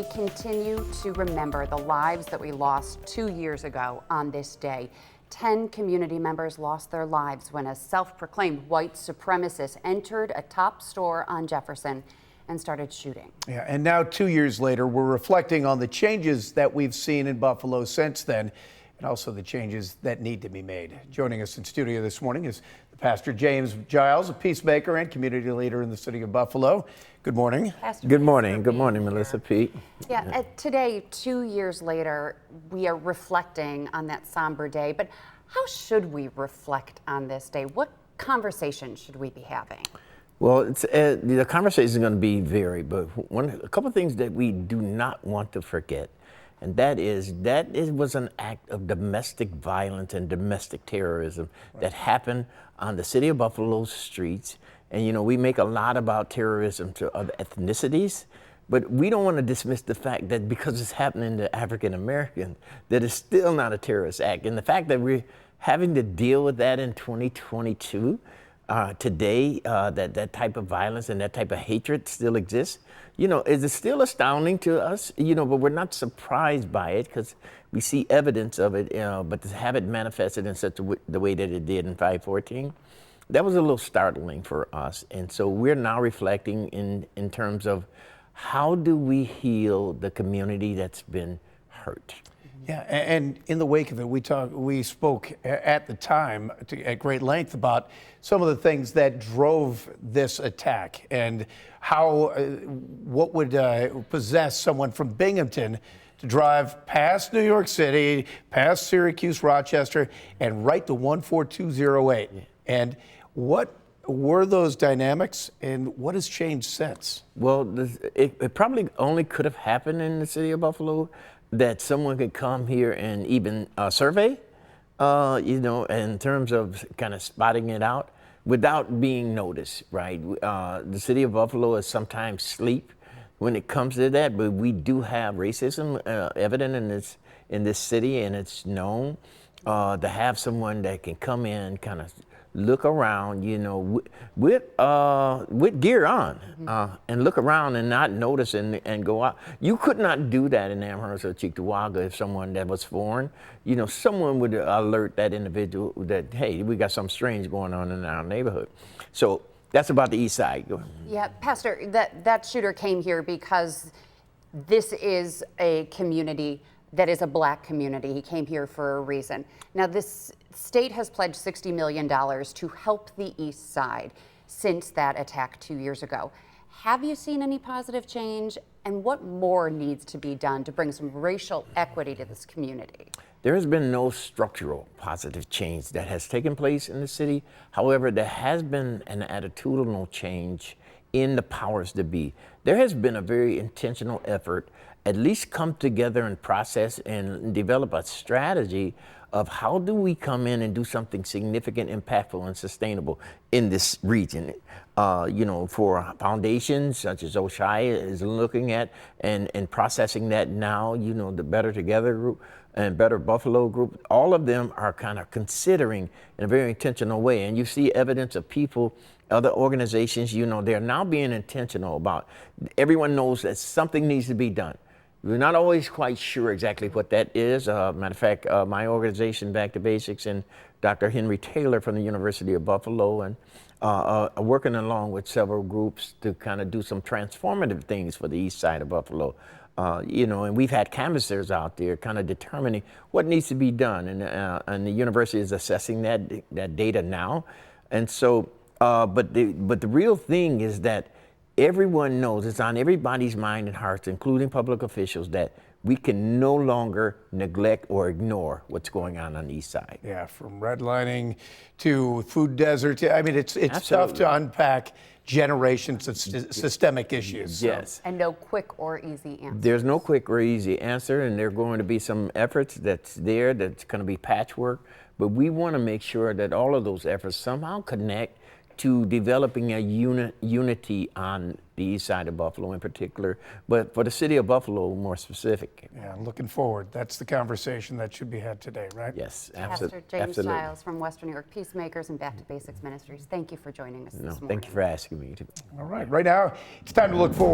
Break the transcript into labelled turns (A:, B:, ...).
A: we continue to remember the lives that we lost 2 years ago on this day. 10 community members lost their lives when a self-proclaimed white supremacist entered a top store on Jefferson and started shooting.
B: Yeah, and now 2 years later, we're reflecting on the changes that we've seen in Buffalo since then, and also the changes that need to be made. Joining us in studio this morning is Pastor Giles, a peacemaker and community leader in the city of Buffalo. Good morning.
A: Pastor,
C: good morning. Good morning, Melissa, Pete.
A: Yeah, today, 2 years later, we are reflecting on that somber day. But how should we reflect on this day? What conversation should we be having?
C: Well, the conversation is going to be varied, but a couple of things that we do not want to forget, and that it was an act of domestic violence and domestic terrorism that happened on the city of Buffalo's streets. And, you know, we make a lot about terrorism to other ethnicities, but we don't want to dismiss the fact that because it's happening to African Americans, that it's still not a terrorist act. And the fact that we're having to deal with that in 2022, today, that type of violence and that type of hatred still exists, you know, is still astounding to us, you know, but we're not surprised by it because we see evidence of it, but to have it manifested in such the way that it did in 5/14, that was a little startling for us. And so we're now reflecting in terms of how do we heal the community that's been hurt.
B: Yeah, and in the wake of it, we spoke at the time at great length about some of the things that drove this attack and how what would possess someone from Binghamton to drive past New York City, past Syracuse, Rochester, and right to 14208. Yeah. And what were those dynamics, and what has changed since?
C: Well, it probably only could have happened in the city of Buffalo, that someone could come here and even survey, you know, in terms of kind of spotting it out without being noticed, right? The city of Buffalo is sometimes asleep when it comes to that, but we do have racism evident in this city, and it's known to have someone that can come in, kind of look around, you know, with gear on, and look around and not notice and go out. You could not do that in Amherst or Cheektowaga if someone that was foreign, you know, someone would alert that individual that, hey, we got something strange going on in our neighborhood. So that's about the east side.
A: Yeah, Pastor, that shooter came here because this is a community that is a Black community. He came here for a reason. Now, this state has pledged $60 million to help the East Side since that attack 2 years ago. Have you seen any positive change, and what more needs to be done to bring some racial equity to this community?
C: There has been no structural positive change that has taken place in the city. However, there has been an attitudinal change in the powers that be. There has been a very intentional effort, at least come together and process and develop a strategy of how do we come in and do something significant, impactful, and sustainable in this region. You know, for foundations such as Oshai is looking at and processing that now, you know, the Better Together group and Better Buffalo group, all of them are kind of considering in a very intentional way. And you see evidence of people, other organizations, you know, they're now being intentional about, everyone knows that something needs to be done. We're not always quite sure exactly what that is. Matter of fact, my organization, Back to Basics, and Dr. Henry Taylor from the University of Buffalo, and working along with several groups to kind of do some transformative things for the east side of Buffalo. You know, and we've had canvassers out there kind of determining what needs to be done, and the university is assessing that data now. And so, but the real thing is that everyone knows, it's on everybody's mind and hearts, including public officials, that we can no longer neglect or ignore what's going on the east side.
B: Yeah, from redlining to food desert. I mean, it's tough to unpack generations of systemic issues.
C: Yes.
A: So. And no quick or easy answer.
C: There's no quick or easy answer, and there are going to be some efforts that's going to be patchwork, but we want to make sure that all of those efforts somehow connect to developing a unity on the east side of Buffalo in particular, but for the city of Buffalo more specific.
B: Yeah, looking forward. That's the conversation that should be had today, right?
C: Yes,
A: Pastor James Giles from Western New York Peacemakers and Back to Basics Ministries, thank you for joining us this morning.
C: Thank you for asking me.
B: All right, right now it's time to look forward.